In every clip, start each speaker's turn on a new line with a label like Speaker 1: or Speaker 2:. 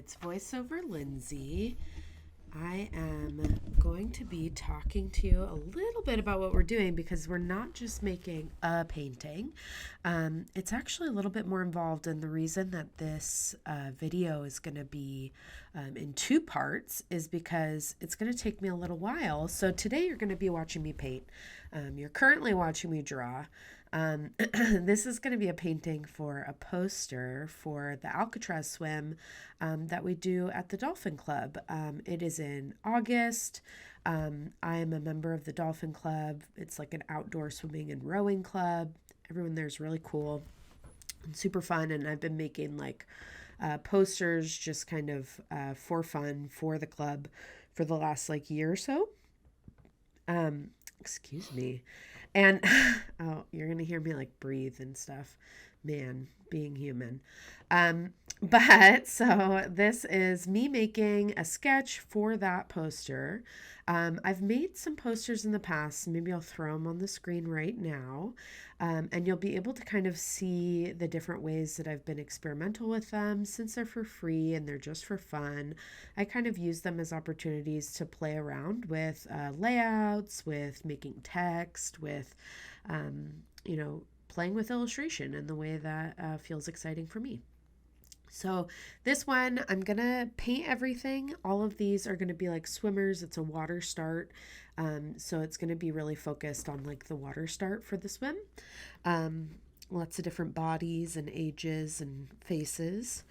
Speaker 1: It's voiceover Lindsay. I am going to be talking to you a little bit about what we're doing because we're not just making a painting. It's actually a little bit more involved, and the reason that this video is going to be in two parts is because it's going to take me a little while. So today you're going to be watching me paint. You're currently watching me draw. This is going to be a painting for a poster for the Alcatraz swim that we do at the Dolphin Club. It is in August. I am a member of the Dolphin Club. It's like an outdoor swimming and rowing club. Everyone there is really cool and super fun. And I've been making like posters just kind of for fun for the club for the last like year or so. Excuse me. And oh, you're going to hear me like breathe and stuff. Man, being human. But so this is me making a sketch for that poster. I've made some posters in the past. Maybe I'll throw them on the screen right now. And you'll be able to kind of see the different ways that I've been experimental with them since they're for free and they're just for fun. I kind of use them as opportunities to play around with layouts, with making text, with, playing with illustration in the way that feels exciting for me. So this one, I'm going to paint everything. All of these are going to be like swimmers. It's a water start. So it's going to be really focused on like the water start for the swim. Lots of different bodies and ages and faces.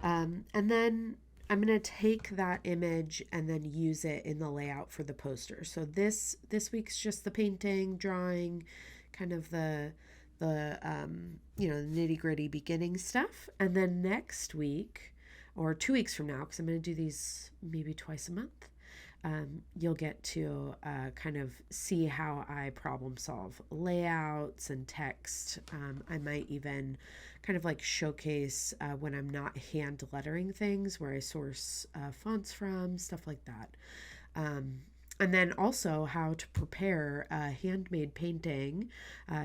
Speaker 1: And then I'm going to take that image and then use it in the layout for the poster. So this week's just the painting, drawing, kind of the nitty gritty beginning stuff. And then next week or 2 weeks from now, because I'm going to do these maybe twice a month, you'll get to kind of see how I problem solve layouts and text. I might even kind of like showcase when I'm not hand lettering things, where I source fonts from, stuff like that. And then also how to prepare a handmade painting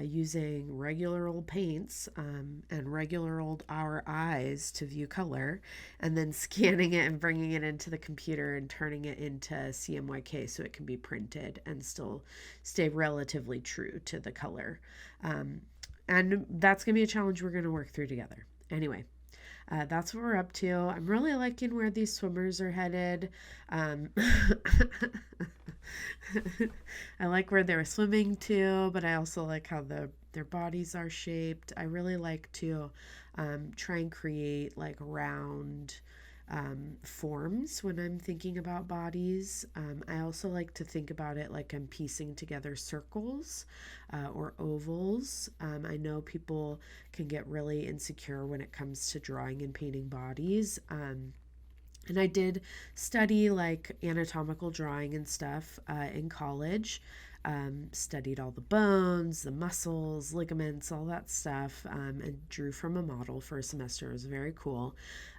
Speaker 1: using regular old paints and regular old our eyes to view color, and then scanning it and bringing it into the computer and turning it into CMYK so it can be printed and still stay relatively true to the color. And that's going to be a challenge we're going to work through together. Anyway. That's what we're up to. I'm really liking where these swimmers are headed. I like where they're swimming to, but I also like how their bodies are shaped. I really like to try and create like round forms when I'm thinking about bodies. I also like to think about it like I'm piecing together circles or ovals. I know people can get really insecure when it comes to drawing and painting bodies. And I did study like anatomical drawing and stuff in college. Studied all the bones, the muscles, ligaments, all that stuff, and drew from a model for a semester. It was very cool.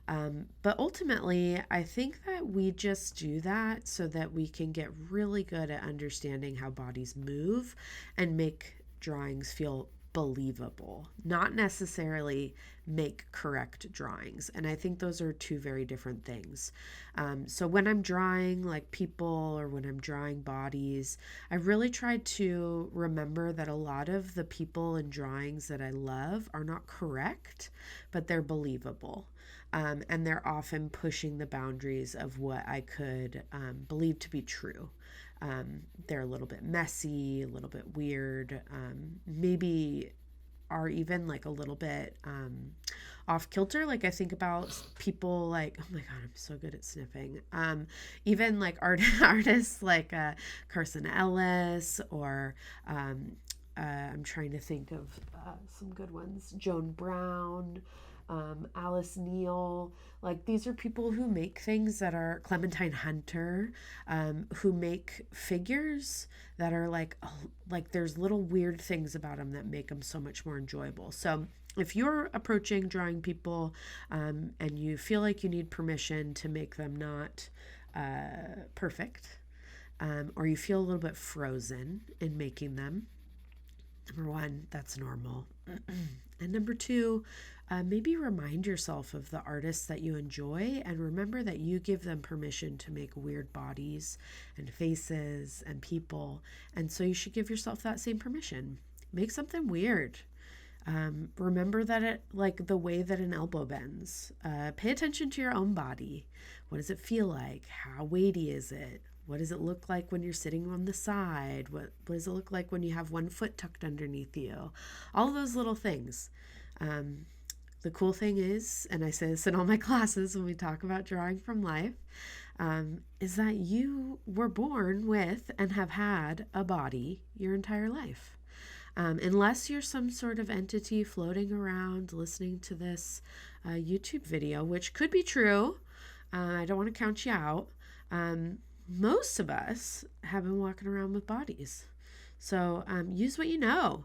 Speaker 1: But ultimately, I think that we just do that so that we can get really good at understanding how bodies move and make drawings feel believable, not necessarily make correct drawings. And I think those are two very different things. So when I'm drawing like people or when I'm drawing bodies, I really try to remember that a lot of the people and drawings that I love are not correct, but they're believable. And they're often pushing the boundaries of what I could believe to be true. They're a little bit messy, a little bit weird, maybe are even like a little bit off kilter. Like I think about people like, oh my God, I'm so good at sniffing. Even like artists like Carson Ellis or I'm trying to think of some good ones, Joan Brown, Alice Neal. Like these are people who make things that are Clementine Hunter, who make figures that are like there's little weird things about them that make them so much more enjoyable. So if you're approaching drawing people and you feel like you need permission to make them not perfect, or you feel a little bit frozen in making them, number one, that's normal. And number two, maybe remind yourself of the artists that you enjoy and remember that you give them permission to make weird bodies and faces and people. And so you should give yourself that same permission. Make something weird. Remember that it, like the way that an elbow bends. Pay attention to your own body. What does it feel like? How weighty is it? What does it look like when you're sitting on the side? What does it look like when you have one foot tucked underneath you? All those little things. The cool thing is, and I say this in all my classes when we talk about drawing from life, is that you were born with and have had a body your entire life. Unless you're some sort of entity floating around listening to this YouTube video, which could be true. I don't want to count you out. Most of us have been walking around with bodies. So use what you know.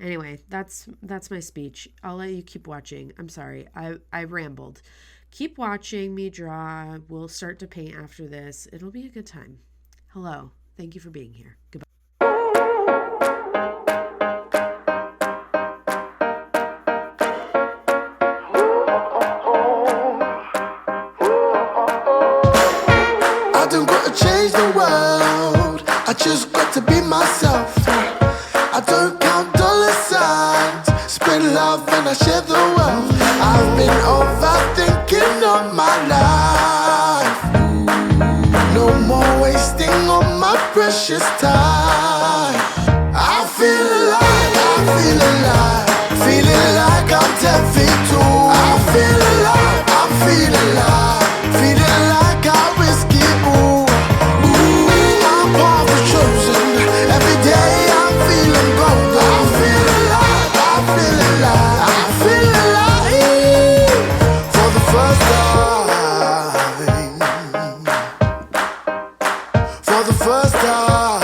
Speaker 1: Anyway, that's my speech. I'll let you keep watching. I'm sorry. I rambled. Keep watching me draw. We'll start to paint after this. It'll be a good time. Hello. Thank you for being here. Goodbye.
Speaker 2: I don't gotta change the world, I just got to be myself. I don't count dollar signs, spread love and I share the wealth. I've been overthinking all my life. No more wasting all my precious time. I feel alive, feeling like I'm 10 feet tall. I feel alive, I'm feeling alive, feeling like I risk it all. I'm part of the chosen, every day I'm feeling bold. I feel alive, I feel alive, I feel alive for the first time. For the first time.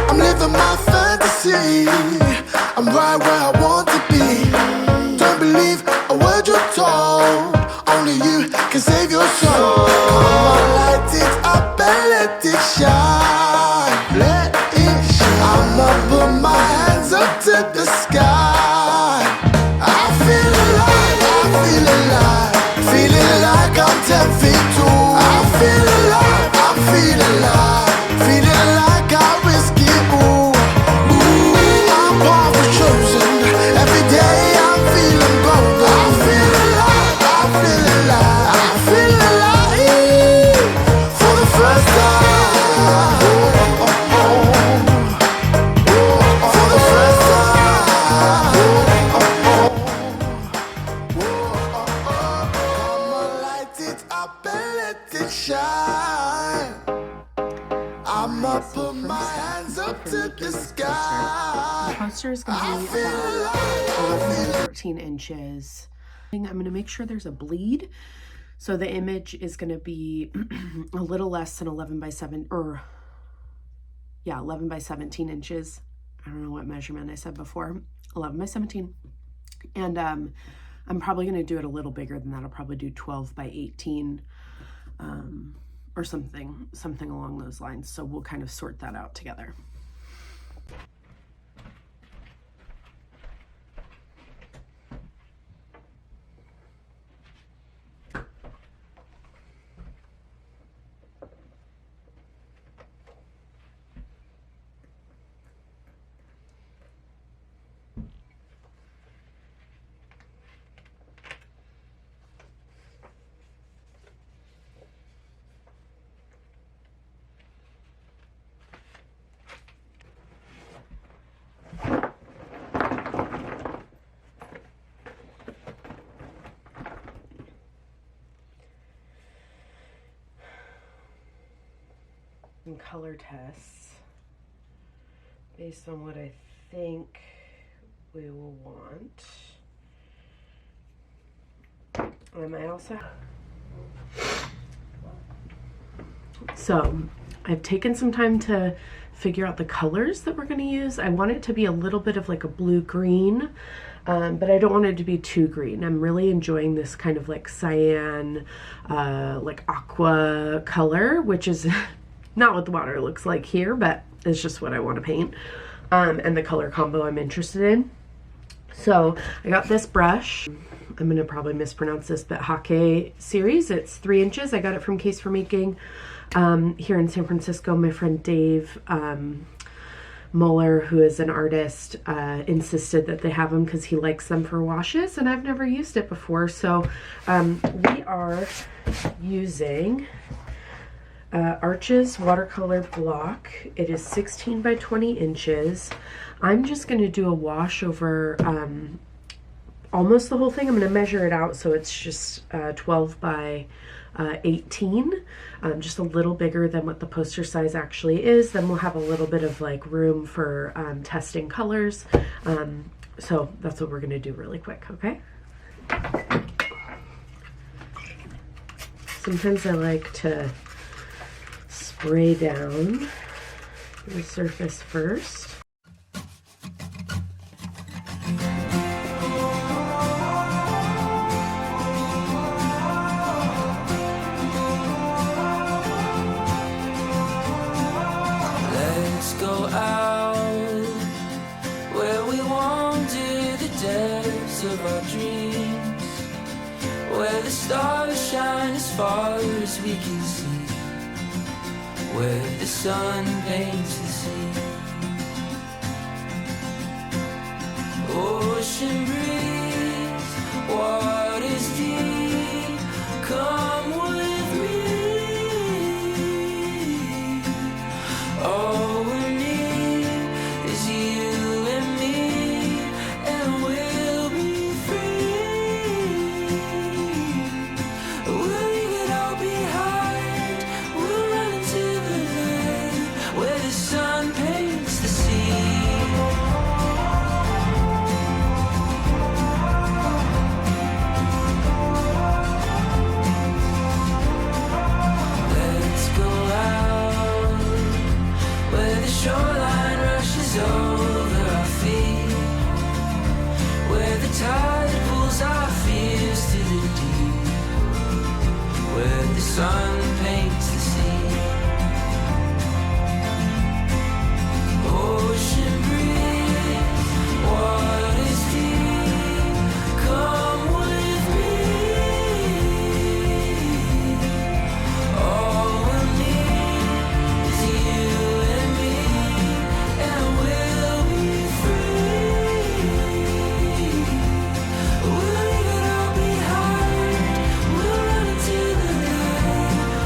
Speaker 2: I'm living my fantasy, I'm right where I want to be. Don't believe a word you're told, only you can save your soul. Come on, light it up and let it shine. Let it shine. I'ma put my hands up to the sky. I feel alive, I feel alive, feeling like I'm 10 feet tall. I feel alive, I'm feeling alive, feeling like I risk it all. I'm part of the chosen, every day I'm feeling bold. I feel alive, I feel alive, I feel alive for the first time. For the first time. Come on, light it up and let it shine. I'ma put my hands up to the sky.
Speaker 1: The poster is going to be about 11 to 14 inches. I'm going to make sure there's a bleed. So the image is going to be a little less than 11 by 7, or yeah, 11 by 17 inches. I don't know what measurement I said before. 11 by 17. And I'm probably going to do it a little bigger than that. I'll probably do 12 by 18 or something along those lines. So we'll kind of sort that out together. And color tests based on what I think we will want. I also, so I've taken some time to figure out the colors that we're going to use. I want it to be a little bit of like a blue-green, but I don't want it to be too green. I'm really enjoying this kind of like cyan, like aqua color, which is not what the water looks like here, but it's just what I want to paint. and the color combo I'm interested in. So I got this brush. I'm gonna probably mispronounce this, but Hake series. It's 3 inches. I got it from Case for Making here in San Francisco. My friend Dave Muller, who is an artist, insisted that they have them because he likes them for washes, and I've never used it before. So we are using Arches watercolor block. It is 16 by 20 inches. I'm just going to do a wash over almost the whole thing. I'm going to measure it out so it's just 12 by 18, just a little bigger than what the poster size actually is. Then we'll have a little bit of like room for testing colors. So that's what we're going to do really quick, okay? Sometimes I like to spray down the surface first.
Speaker 3: Let's go out where we wander the depths of our dreams, where the stars shine as far as we can see, where the sun paints the sea. Ocean breeze, waters deep, come with me. All we need is you and me, and we'll be free. We'll leave it all behind, we'll run into the light, where the sun paints the sea. Shoreline rushes over our feet, where the tide pulls our fears to the deep, where the sun paints the sea. Ocean breeze, waters deep, come with me. All we'll need is you and me, and we'll be free. We'll leave it all behind, we'll run into the light,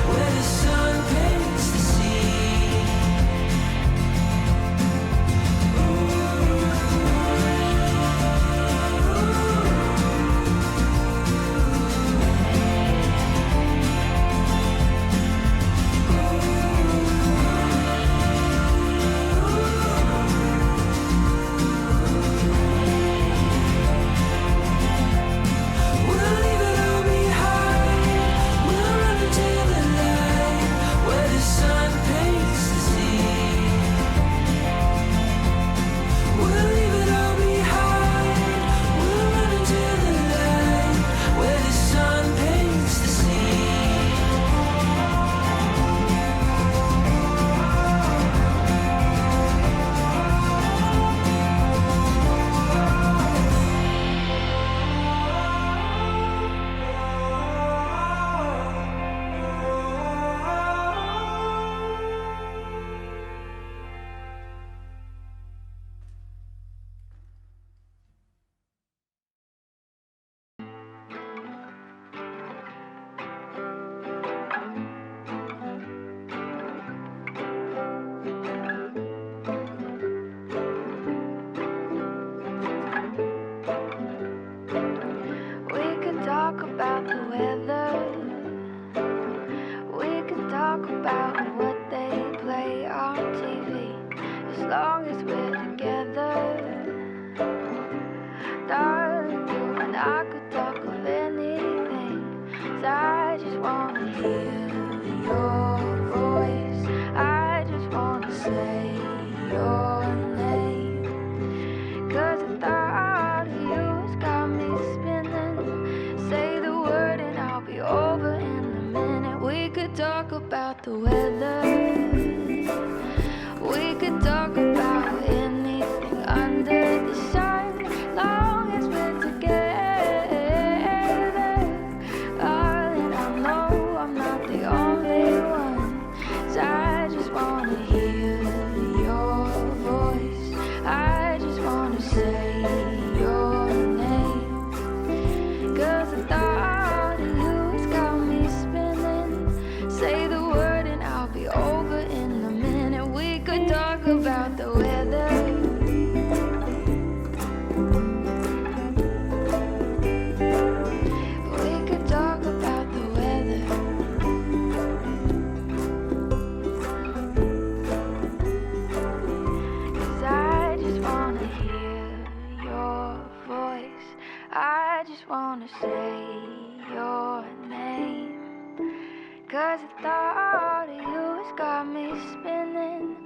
Speaker 3: where the sun paints the sea. We'll leave it all behind, we'll run into the light, where the sun paints the sea. We'll leave it all behind, we'll run into the light, where the sun paints the sea.
Speaker 4: We could talk about the weather. We could talk about what they play on TV. As long as we're together, darling, you and I could talk of anything. 'Cause I just wanna hear your voice. I just wanna say your name. 'Cause the thought of you has got me spinning. Say the word and I'll be over in a minute. We could talk about the weather. We could talk about anything. wanna say your name, 'cause the thought of you has got me spinning.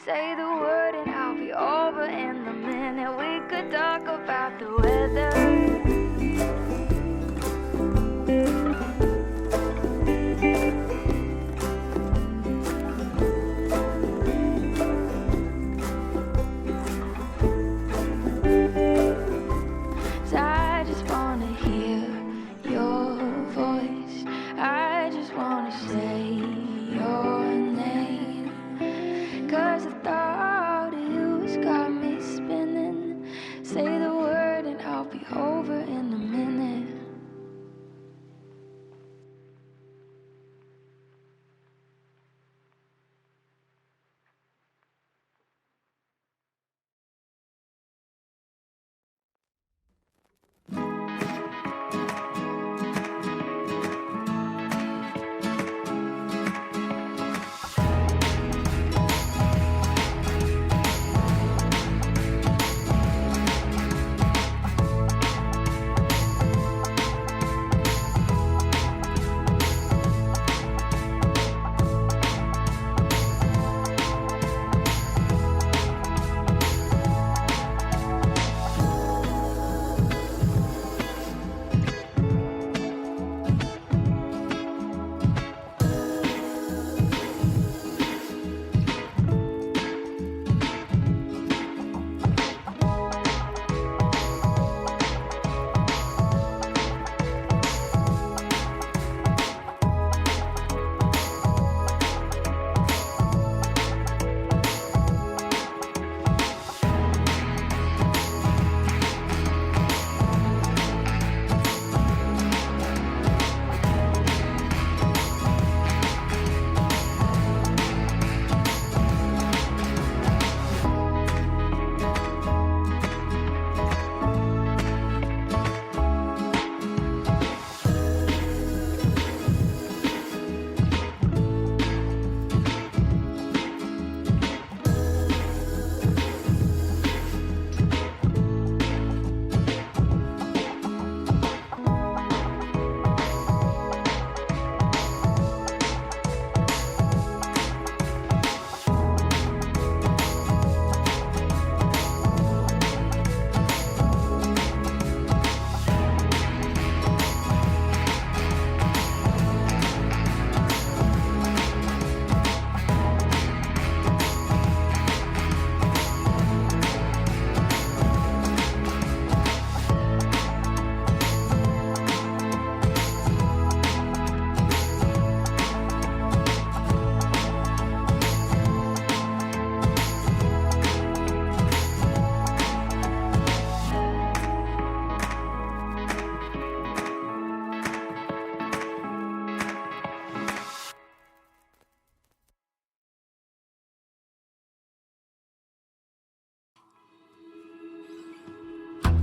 Speaker 4: Say the word and I'll be over in a minute. We could talk about the weather. I just wanna hear your voice. I just wanna say your name, 'cause the thought of you has got me spinning. Say the word and I'll be over in a minute.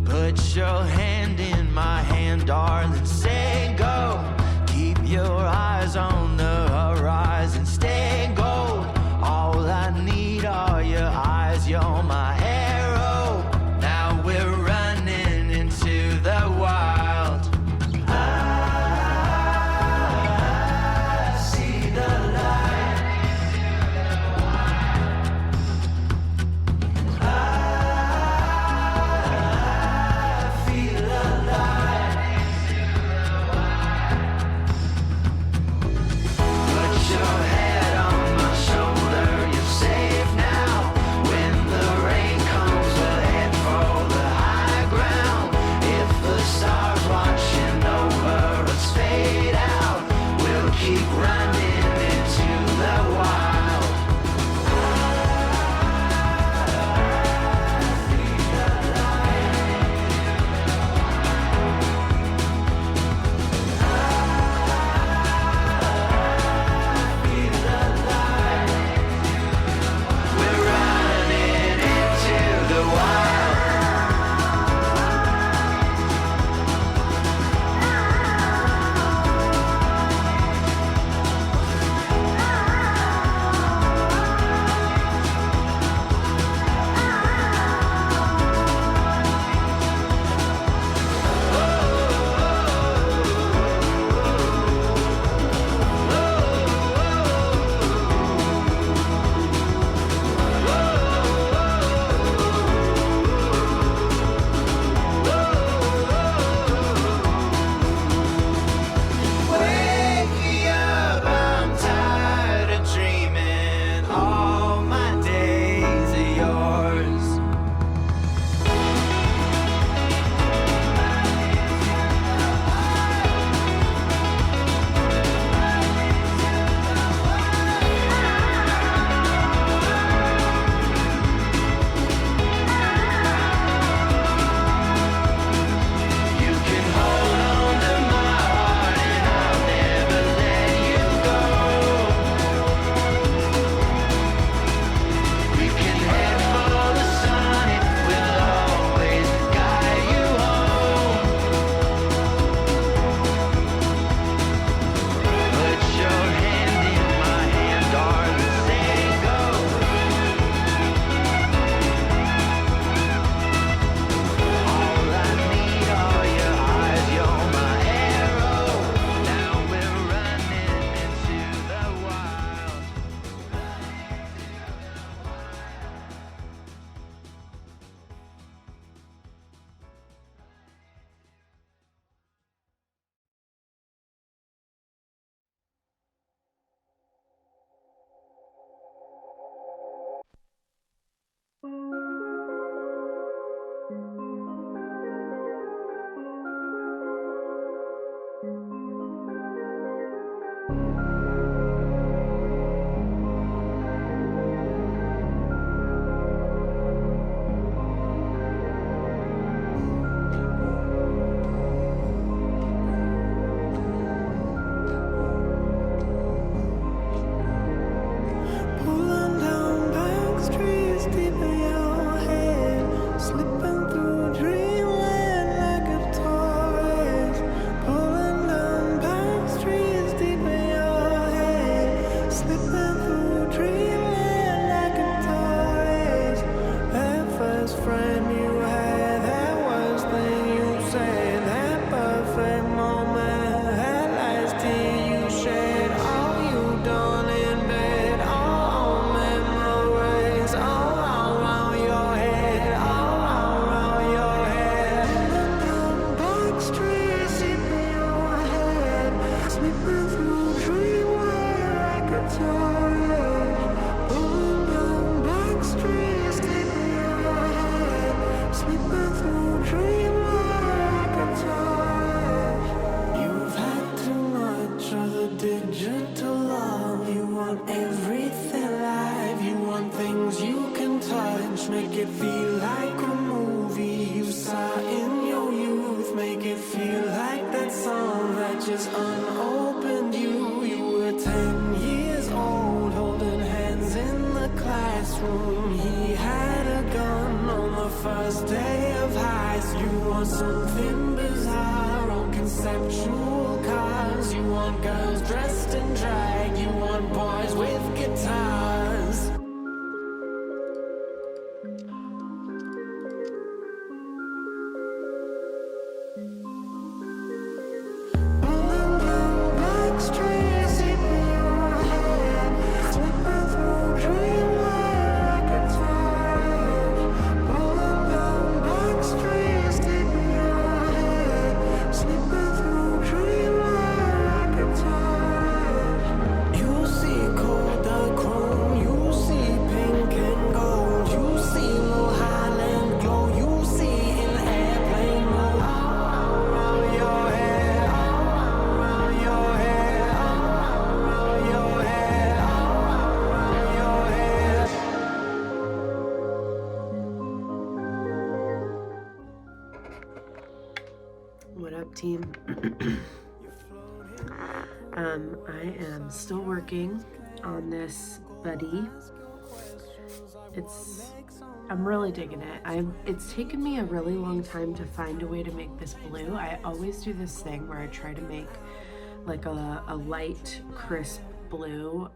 Speaker 3: Put your hand in my hand, darling, say go. Keep your eyes on the horizon, stay gold. All I need are your eyes, you're my arrow. Now we're running into the wild. I see the light. Put your head on my shoulder, you're safe now. When the rain dream like a touch. You've had too much of the digital love. You want everything live. You want things you can touch. Make it feel like a movie you saw in your youth. Make it feel like that song that just unopened you. You were 10 years old, holding hands in the classroom. He had a gun on the first day of high school. You want something bizarre on conceptual cars. You want girls dressed in drag. You want boys with guitars.
Speaker 1: What up, team? I am still working on this buddy. I'm really digging it. It's taken me a really long time to find a way to make this blue. I always do this thing where I try to make like a light, crisp blue,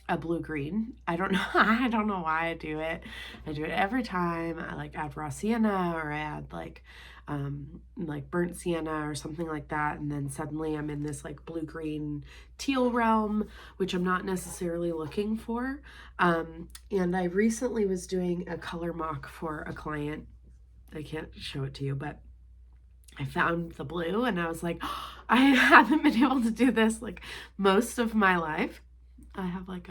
Speaker 1: a blue-green. I don't know why I do it. I do it every time. I like add raw sienna, or I add like burnt sienna or something like that, and then suddenly I'm in this like blue-green teal realm, which I'm not necessarily looking for. And I recently was doing a color mock for a client. I can't show it to you, but I found the blue and I was like, oh, I haven't been able to do this like most of my life. I have like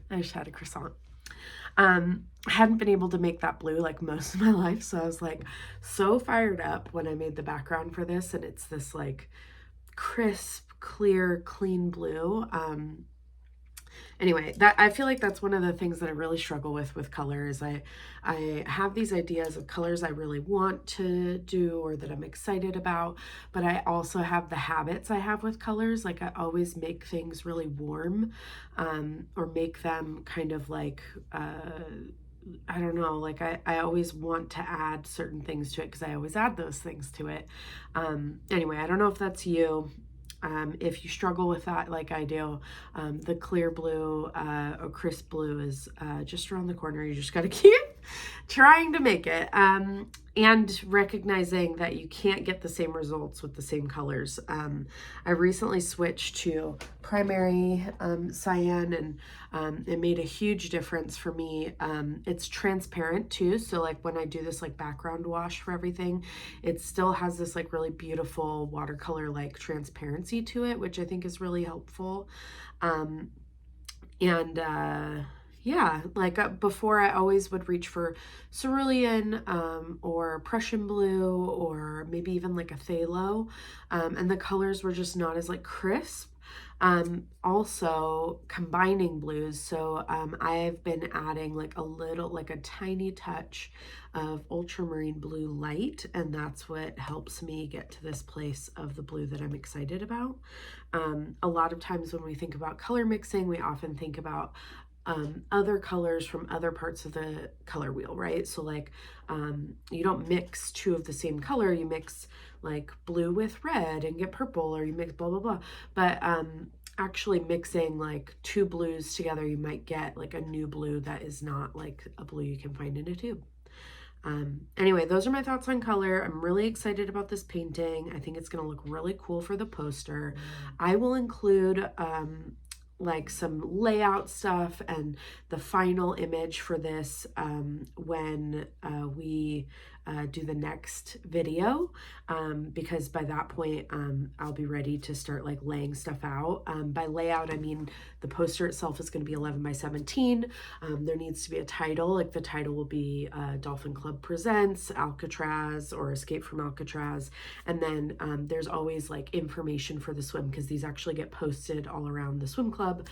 Speaker 1: I just had a croissant. I hadn't been able to make that blue like most of my life, so I was like so fired up when I made the background for this, and it's this like crisp, clear, clean blue. Anyway, that I feel like that's one of the things that I really struggle with color is I have these ideas of colors I really want to do or that I'm excited about, but I also have the habits I have with colors. Like I always make things really warm, or make them kind of like, I don't know, like I always want to add certain things to it because I always add those things to it. Anyway, I don't know if that's you. If you struggle with that like I do, the clear blue or crisp blue is just around the corner. You just got to keep trying to make it, and recognizing that you can't get the same results with the same colors. I recently switched to primary cyan, and it made a huge difference for me. It's transparent too, so like when I do this like background wash for everything, it still has this like really beautiful watercolor like transparency to it, which I think is really helpful. Yeah, like before I always would reach for cerulean, or Prussian blue, or maybe even like a phthalo, and the colors were just not as like crisp. Also combining blues, so I've been adding like a tiny touch of ultramarine blue light, and that's what helps me get to this place of the blue that I'm excited about. A lot of times when we think about color mixing, we often think about other colors from other parts of the color wheel, right? So like you don't mix two of the same color, you mix like blue with red and get purple, or you mix blah blah blah. But actually mixing like two blues together, you might get like a new blue that is not like a blue you can find in a tube. Anyway, those are my thoughts on color. I'm really excited about this painting. I think it's gonna look really cool for the poster. I will include like some layout stuff and the final image for this when we do the next video, because by that point I'll be ready to start like laying stuff out. By layout I mean the poster itself is going to be 11 by 17. There needs to be a title, like the title will be Dolphin Club Presents Alcatraz or Escape from Alcatraz, and then there's always like information for the swim, because these actually get posted all around the swim club.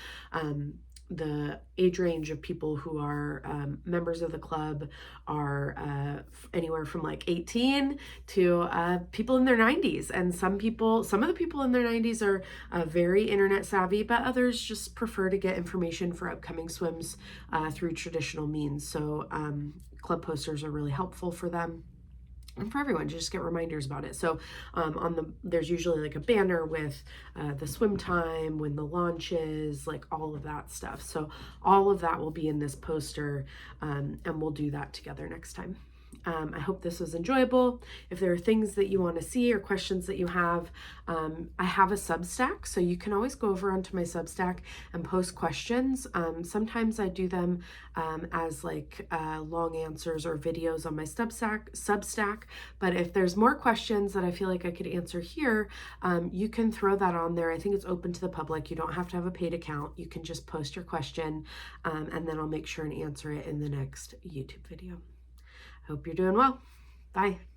Speaker 1: The age range of people who are members of the club are anywhere from like 18 to people in their 90s. And some of the people in their 90s are very internet savvy, but others just prefer to get information for upcoming swims through traditional means. So club posters are really helpful for them and for everyone to just get reminders about it. So there's usually like a banner with the swim time, when the launch is, like all of that stuff. So all of that will be in this poster, and we'll do that together next time. I hope this was enjoyable. If there are things that you want to see or questions that you have, I have a Substack, so you can always go over onto my Substack and post questions. Sometimes I do them as like long answers or videos on my Substack. But if there's more questions that I feel like I could answer here, you can throw that on there. I think it's open to the public. You don't have to have a paid account. You can just post your question, and then I'll make sure and answer it in the next YouTube video. Hope you're doing well. Bye.